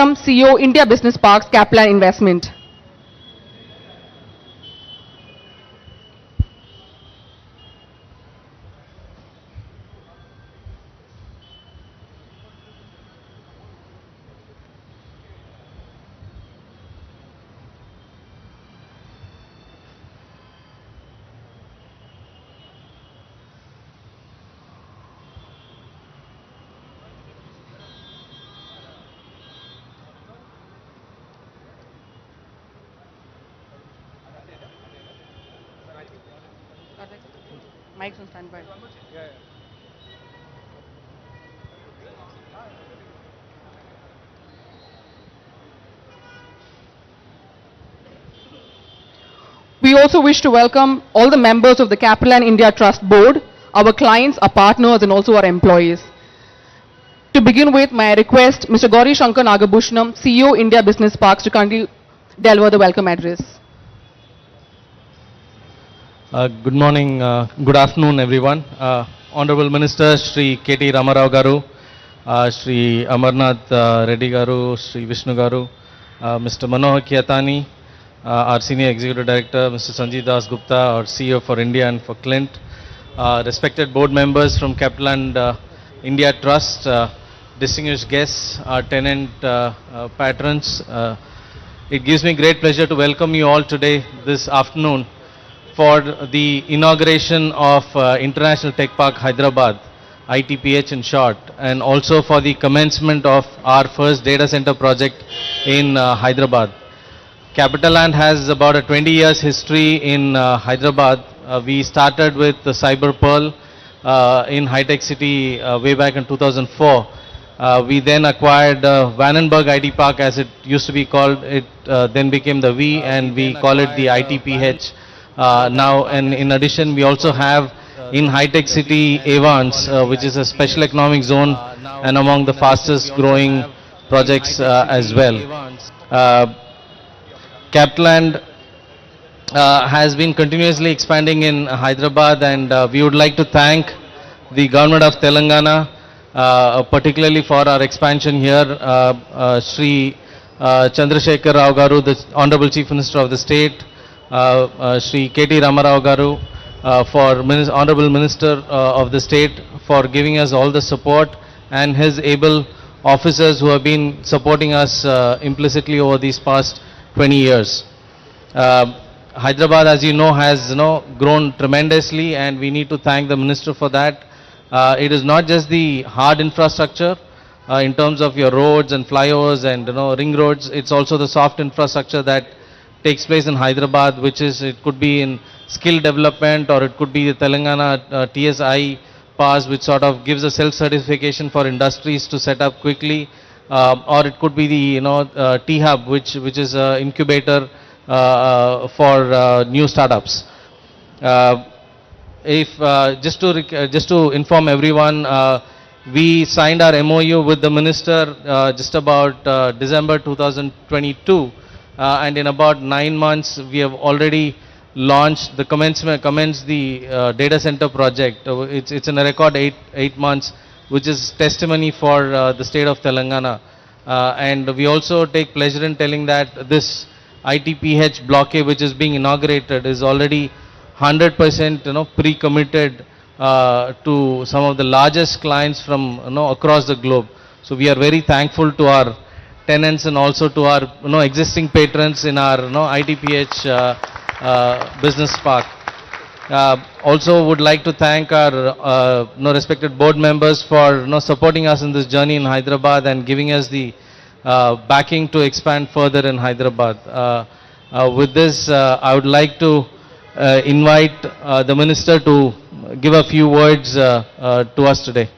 Nagabhushnam, CEO, India Business Parks, CapitaLand Investment. Mike's on standby. We also wish to welcome all the members of the CapitaLand India Trust Board, our clients, our partners, and also our employees. To begin with, may I request Mr. Gauri Shankar Nagabhushnam, CEO, India Business Parks, to kindly deliver the welcome address. Good morning, good afternoon everyone. Honorable Minister Shri KT Ramarao Garu, Shri Amarnath Reddy Garu, Shri Vishnu Garu, Mr. Manohar Kiatani, our Senior Executive Director, Mr. Sanjeev Das Gupta, our CEO for India and for Clint, respected board members from CapitaLand India Trust, distinguished guests, our tenant patrons. It gives me great pleasure to welcome you all today, this afternoon, for the inauguration of International Tech Park Hyderabad, ITPH in short, and also for the commencement of our first data center project in Hyderabad. CapitaLand has about a 20 years history in Hyderabad. We started with the Cyber Pearl in High-Tech City way back in 2004. We then acquired Vandenberg IT Park, as it used to be called. It then became the V, and we call it the ITPH. Now, and in addition, we also have in High-Tech City Avans, which is a special economic zone and among the fastest growing projects as well. CapitaLand has been continuously expanding in Hyderabad, and we would like to thank the government of Telangana, particularly for our expansion here. Shri Chandrasekhar Rao Garu, the Honorable Chief Minister of the State, Shri KT Ramarao Garu, Honorable Minister of the State, for giving us all the support, and his able officers who have been supporting us implicitly over these past 20 years. Hyderabad, as you know, has grown tremendously, and we need to thank the Minister for that. It is not just the hard infrastructure in terms of your roads and flyovers and ring roads. It's also the soft infrastructure that takes place in Hyderabad, which is, it could be in skill development, or it could be the Telangana TSI pass, which sort of gives a self-certification for industries to set up quickly, or it could be the T-Hub, which is an incubator for new startups. Just to inform everyone, we signed our MOU with the Minister just about December 2022. And in about 9 months, we have already launched the commenced the data center project. It's in a record 8 months, which is testimony for the state of Telangana. And we also take pleasure in telling that this ITPH Block A, which is being inaugurated, is already 100% pre-committed to some of the largest clients from across the globe. So we are very thankful to our tenants and also to our existing patrons in our ITPH business park. Also would like to thank our respected board members for supporting us in this journey in Hyderabad and giving us the backing to expand further in Hyderabad. With this, I would like to invite the Minister to give a few words to us today.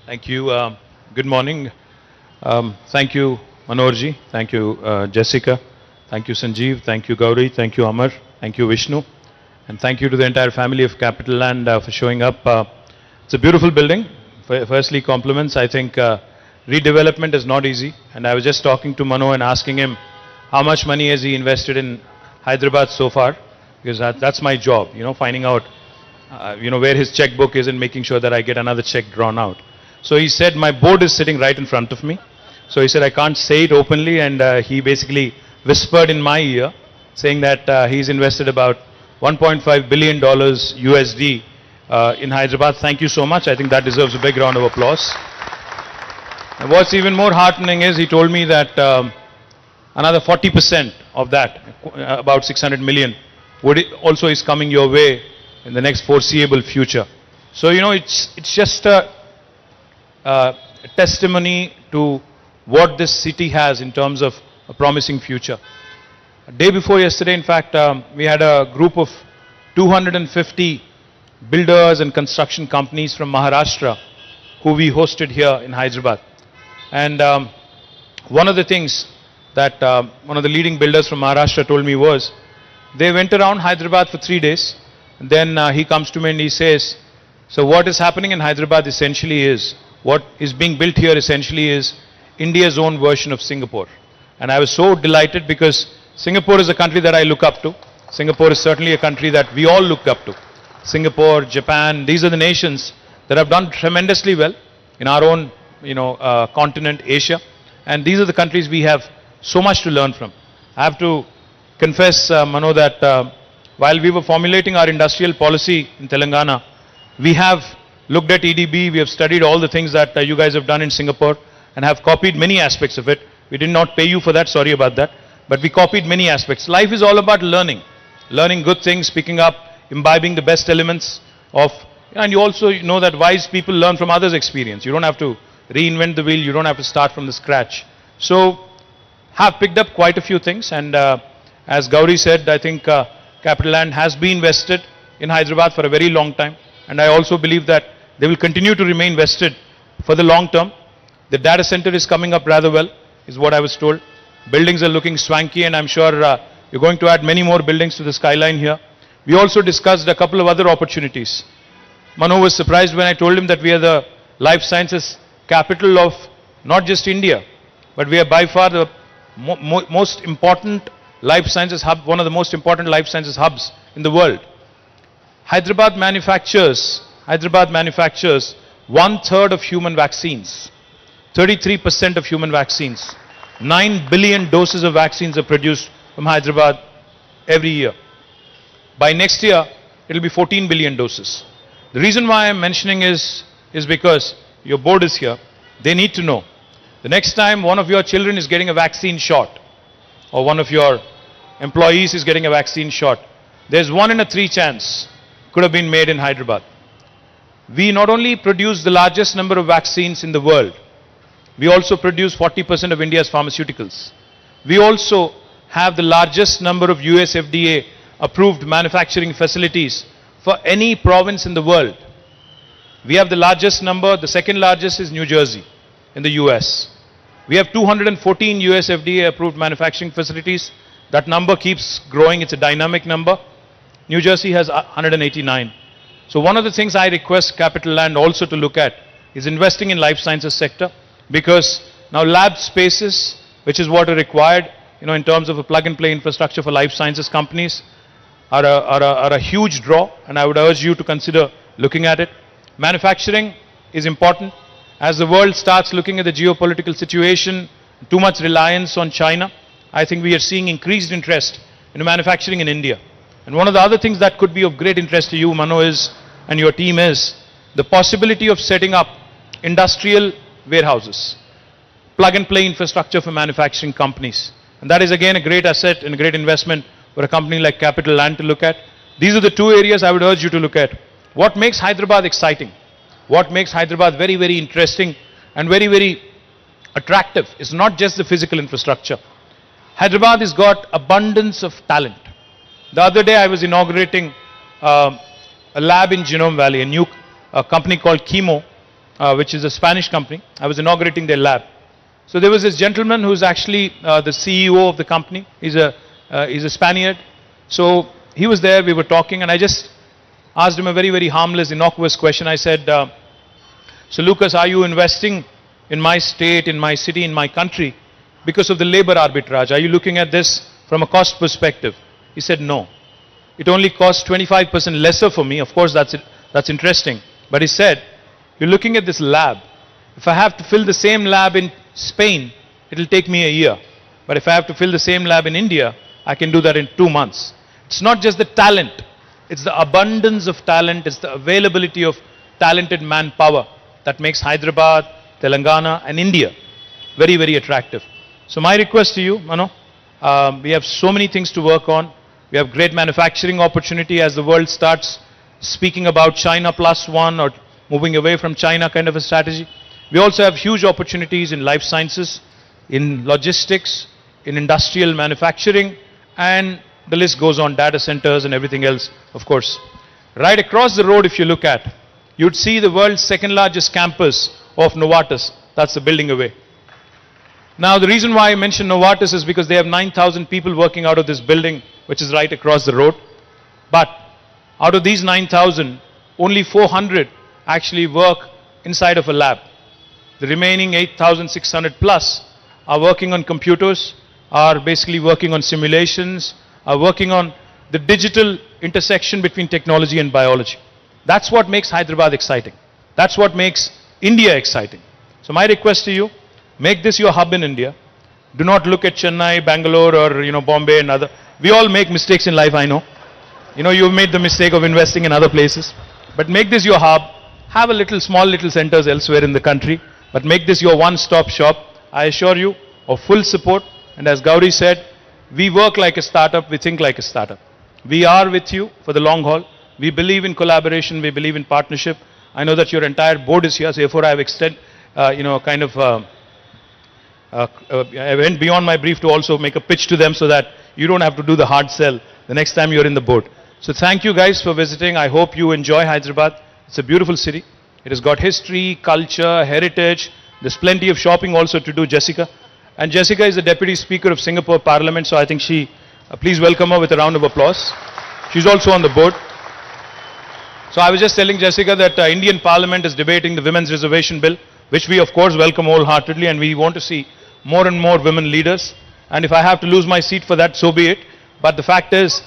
Thank you. Good morning. Thank you, Manoharji. Thank you, Jessica. Thank you, Sanjeev. Thank you, Gauri. Thank you, Amar. Thank you, Vishnu. And thank you to the entire family of CapitaLand for showing up. It's a beautiful building. Firstly, compliments. I think redevelopment is not easy. And I was just talking to Mano and asking him how much money has he invested in Hyderabad so far, because that's my job, finding out, where his checkbook is and making sure that I get another check drawn out. So he said, my board is sitting right in front of me. So he said, I can't say it openly, and he basically whispered in my ear, saying that he's invested about $1.5 billion USD in Hyderabad. Thank you so much. I think that deserves a big round of applause. And what's even more heartening is he told me that another 40% of that, about 600 million, also is coming your way in the next foreseeable future. So, you know, it's just a testimony to what this city has in terms of a promising future. A day before yesterday, in fact, we had a group of 250 builders and construction companies from Maharashtra who we hosted here in Hyderabad. And one of the things that one of the leading builders from Maharashtra told me was, they went around Hyderabad for 3 days, and then he comes to me and he says, so what is happening in Hyderabad essentially is, what is being built here essentially is India's own version of Singapore. And I was so delighted because Singapore is a country that I look up to. Singapore is certainly a country that we all look up to. Singapore, Japan, these are the nations that have done tremendously well in our own, continent, Asia. And these are the countries we have so much to learn from. I have to confess, Mano, that while we were formulating our industrial policy in Telangana, we have looked at EDB, we have studied all the things that you guys have done in Singapore and have copied many aspects of it. We did not pay you for that, sorry about that. But we copied many aspects. Life is all about learning. Learning good things, picking up, imbibing the best elements of, and you also know that wise people learn from others' experience. You don't have to reinvent the wheel, you don't have to start from the scratch. So, have picked up quite a few things, and as Gauri said, I think CapitaLand has been vested in Hyderabad for a very long time, and I also believe that they will continue to remain vested for the long term. The data center is coming up rather well, is what I was told. Buildings are looking swanky, and I'm sure you're going to add many more buildings to the skyline here. We also discussed a couple of other opportunities. Mano was surprised when I told him that we are the life sciences capital of not just India, but we are by far the most important life sciences hub, one of the most important life sciences hubs in the world. Hyderabad manufactures 1/3 of human vaccines, 33% of human vaccines. 9 billion doses of vaccines are produced from Hyderabad every year. By next year, it will be 14 billion doses. The reason why I'm mentioning is because your board is here. They need to know. The next time one of your children is getting a vaccine shot, or one of your employees is getting a vaccine shot, there's 1 in 3 chance could have been made in Hyderabad. We not only produce the largest number of vaccines in the world, we also produce 40% of India's pharmaceuticals. We also have the largest number of US FDA approved manufacturing facilities for any province in the world. We have the largest number, the second largest is New Jersey in the US. We have 214 US FDA approved manufacturing facilities. That number keeps growing, it's a dynamic number. New Jersey has 189. So one of the things I request CapitaLand also to look at is investing in life sciences sector, because now lab spaces, which is what are required, in terms of a plug-and-play infrastructure for life sciences companies, are a huge draw, and I would urge you to consider looking at it. Manufacturing is important. As the world starts looking at the geopolitical situation, too much reliance on China, I think we are seeing increased interest in manufacturing in India. And one of the other things that could be of great interest to you, Mano, and your team is the possibility of setting up industrial warehouses, plug-and-play infrastructure for manufacturing companies. And that is again a great asset and a great investment for a company like CapitaLand to look at. These are the 2 areas I would urge you to look at. What makes Hyderabad exciting? What makes Hyderabad very, very interesting and very, very attractive is not just the physical infrastructure. Hyderabad has got abundance of talent. The other day I was inaugurating a lab in Genome Valley, a new company called Chemo, which is a Spanish company. I was inaugurating their lab. So there was this gentleman who's actually the CEO of the company. He's a Spaniard. So he was there, we were talking, and I just asked him a very, very harmless, innocuous question. I said, so Lucas, are you investing in my state, in my city, in my country because of the labor arbitrage? Are you looking at this from a cost perspective? He said, no. It only costs 25% lesser for me. Of course, that's interesting. But he said, you're looking at this lab. If I have to fill the same lab in Spain, it will take me a year. But if I have to fill the same lab in India, I can do that in 2 months. It's not just the talent, it's the abundance of talent, it's the availability of talented manpower that makes Hyderabad, Telangana and India very, very attractive. So my request to you, Mano, we have so many things to work on. We have great manufacturing opportunity as the world starts speaking about China plus one or moving away from China kind of a strategy. We also have huge opportunities in life sciences, in logistics, in industrial manufacturing, and the list goes on, data centers and everything else, of course. Right across the road, if you look at, you'd see the world's second largest campus of Novartis. That's the building away. Now, the reason why I mention Novartis is because they have 9,000 people working out of this building, which is right across the road. But out of these 9,000, only 400 actually work inside of a lab. The remaining 8,600 plus are working on computers, are basically working on simulations, are working on the digital intersection between technology and biology. That's what makes Hyderabad exciting. That's what makes India exciting. So my request to you, make this your hub in India. Do not look at Chennai, Bangalore or Bombay and other. We all make mistakes in life, I know. You've made the mistake of investing in other places. But make this your hub. Have a small little centers elsewhere in the country. But make this your one-stop shop. I assure you of full support. And as Gauri said, we work like a startup, we think like a startup. We are with you for the long haul. We believe in collaboration, we believe in partnership. I know that your entire board is here, so therefore I have I went beyond my brief to also make a pitch to them so that you don't have to do the hard sell the next time you're in the board. So thank you guys for visiting. I hope you enjoy Hyderabad. It's a beautiful city. It has got history, culture, heritage. There's plenty of shopping also to do, Jessica. And Jessica is the Deputy Speaker of Singapore Parliament, so I think please welcome her with a round of applause. She's also on the board. So I was just telling Jessica that Indian Parliament is debating the Women's Reservation Bill, which we of course welcome wholeheartedly, and we want to see more and more women leaders. And if I have to lose my seat for that, so be it. But the fact is,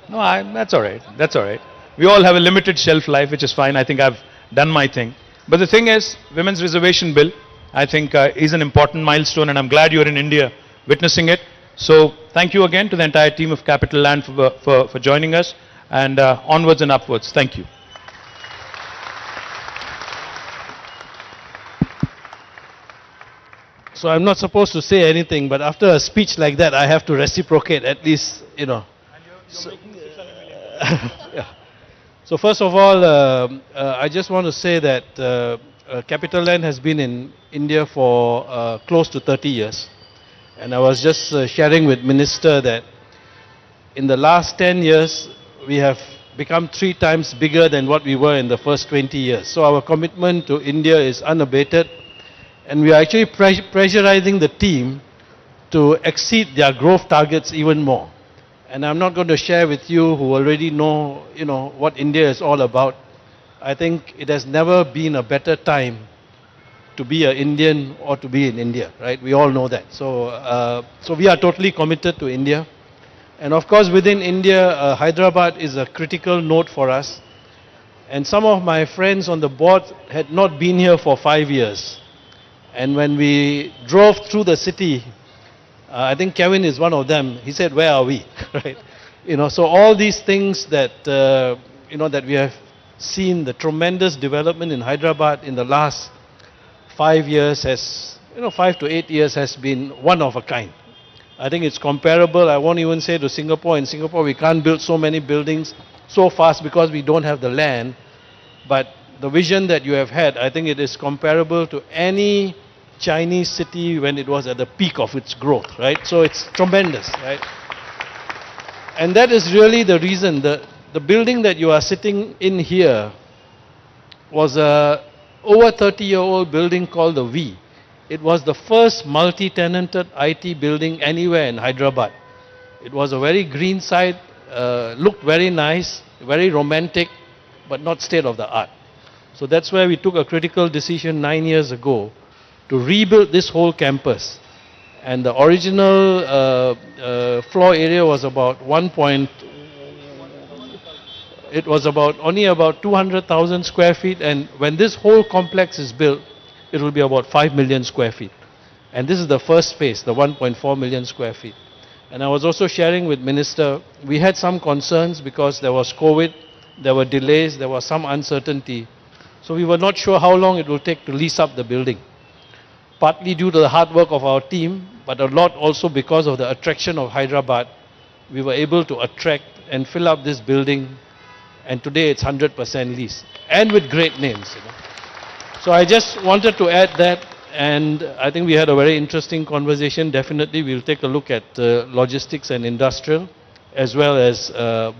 that's all right. That's all right. We all have a limited shelf life, which is fine. I think I've done my thing. But the thing is, Women's Reservation Bill, I think is an important milestone, and I'm glad you're in India witnessing it. So thank you again to the entire team of CapitaLand for joining us, and onwards and upwards. Thank you. So I'm not supposed to say anything, but after a speech like that, I have to reciprocate at least, So, yeah. So first of all, I just want to say that CapitaLand has been in India for close to 30 years. And I was just sharing with Minister that in the last 10 years, we have become 3 times bigger than what we were in the first 20 years. So our commitment to India is unabated. And we are actually pressurizing the team to exceed their growth targets even more. And I'm not going to share with you who already know, what India is all about. I think it has never been a better time to be an Indian or to be in India, right? We all know that. So we are totally committed to India. And of course, within India, Hyderabad is a critical node for us. And some of my friends on the board had not been here for 5 years. And when we drove through the city, I think Kevin is one of them. He said, "Where are we?" Right? So all these things that that we have seen, the tremendous development in Hyderabad in the last 5 years 5 to 8 years has been one of a kind. I think it's comparable. I won't even say to Singapore. In Singapore, we can't build so many buildings so fast because we don't have the land. But the vision that you have had, I think it is comparable to any Chinese city when it was at the peak of its growth, right? So it's tremendous, right? And that is really the reason. The building that you are sitting in here was a over 30-year-old building called the V. It was the first multi-tenanted IT building anywhere in Hyderabad. It was a very green side, looked very nice, very romantic, but not state of the art. So that's where we took a critical decision 9 years ago to rebuild this whole campus. And the original floor area was about only about 200,000 square feet. And when this whole complex is built, it will be about 5 million square feet. And this is the first phase, the 1.4 million square feet. And I was also sharing with Minister, we had some concerns because there was COVID, there were delays, there was some uncertainty. So we were not sure how long it will take to lease up the building. Partly due to the hard work of our team, but a lot also because of the attraction of Hyderabad, we were able to attract and fill up this building, and today it's 100% leased, and with great names. So I just wanted to add that, and I think we had a very interesting conversation. Definitely we'll take a look at logistics and industrial, as well as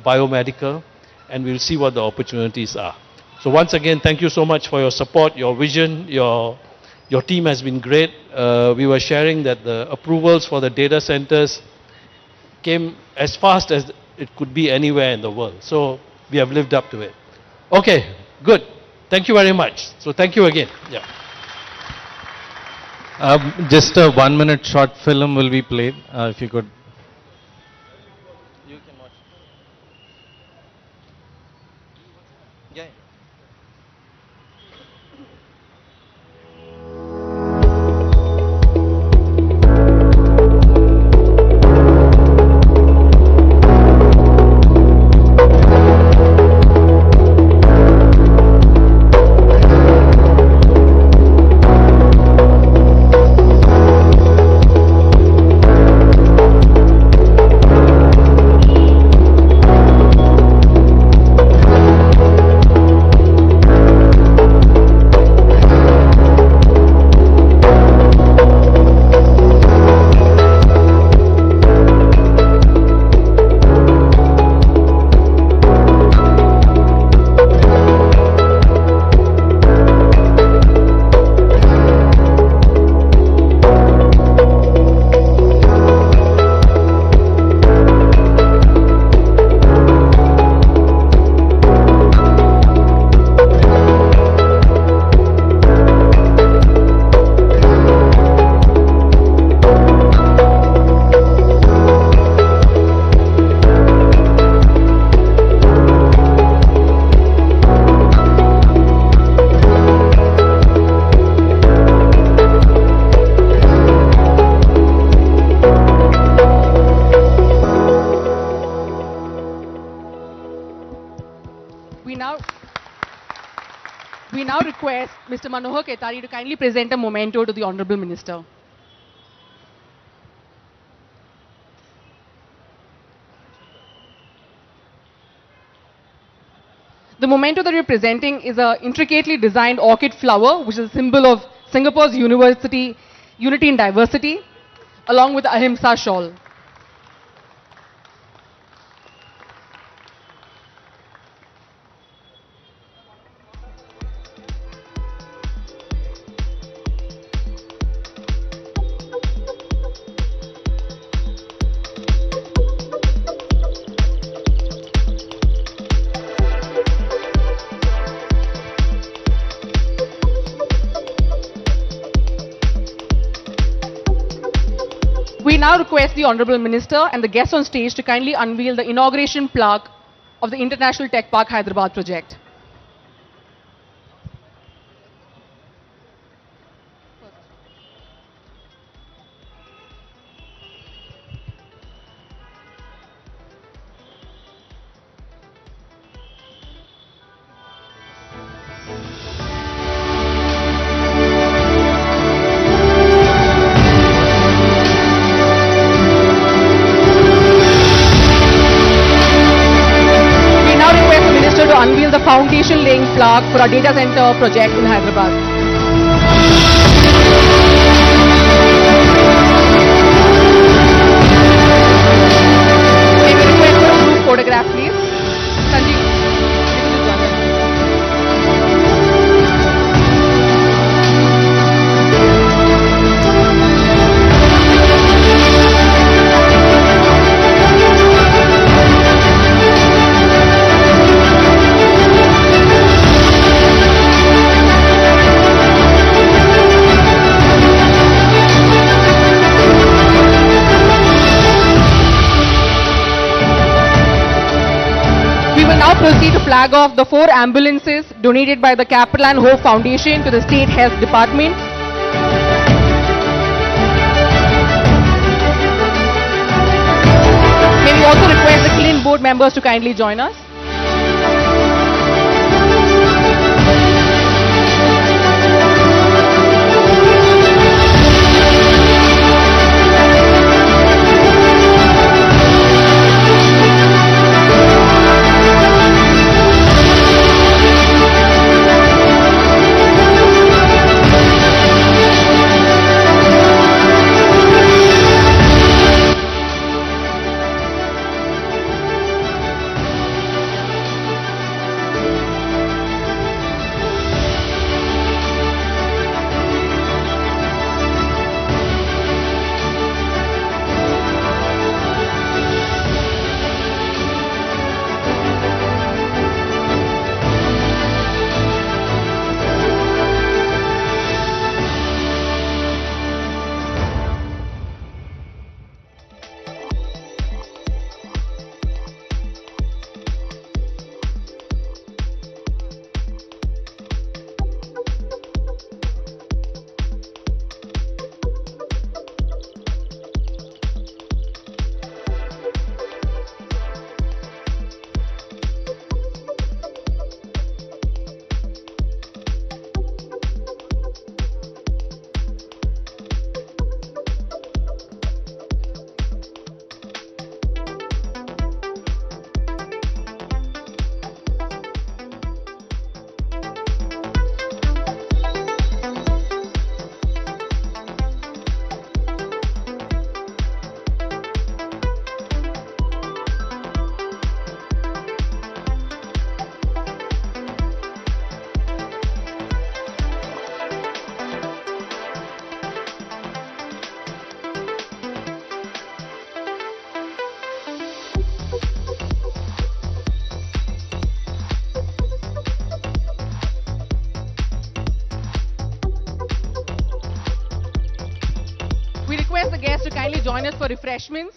biomedical, and we'll see what the opportunities are. So once again, thank you so much for your support, your vision, your team has been great. We were sharing that the approvals for the data centers came as fast as it could be anywhere in the world. So we have lived up to it. Okay, good. Thank you very much. So thank you again. Yeah. Just a 1-minute short film will be played, if you could. You can watch. Yeah. We now request Mr. Manohar Ketari to kindly present a memento to the Honorable Minister. The memento that we are presenting is an intricately designed orchid flower, which is a symbol of Singapore's unity in diversity, along with the Ahimsa shawl. We now request the Honorable Minister and the guests on stage to kindly unveil the inauguration plaque of the International Tech Park Hyderabad project. To unveil the foundation laying plaque for our data center project in Hyderabad. May we request for a group photograph, please? Sanjeev. flag off the 4 ambulances donated by the CapitaLand Hope Foundation to the State Health Department. May we also request the Clean Board members to kindly join us. We request the guests to kindly join us for refreshments.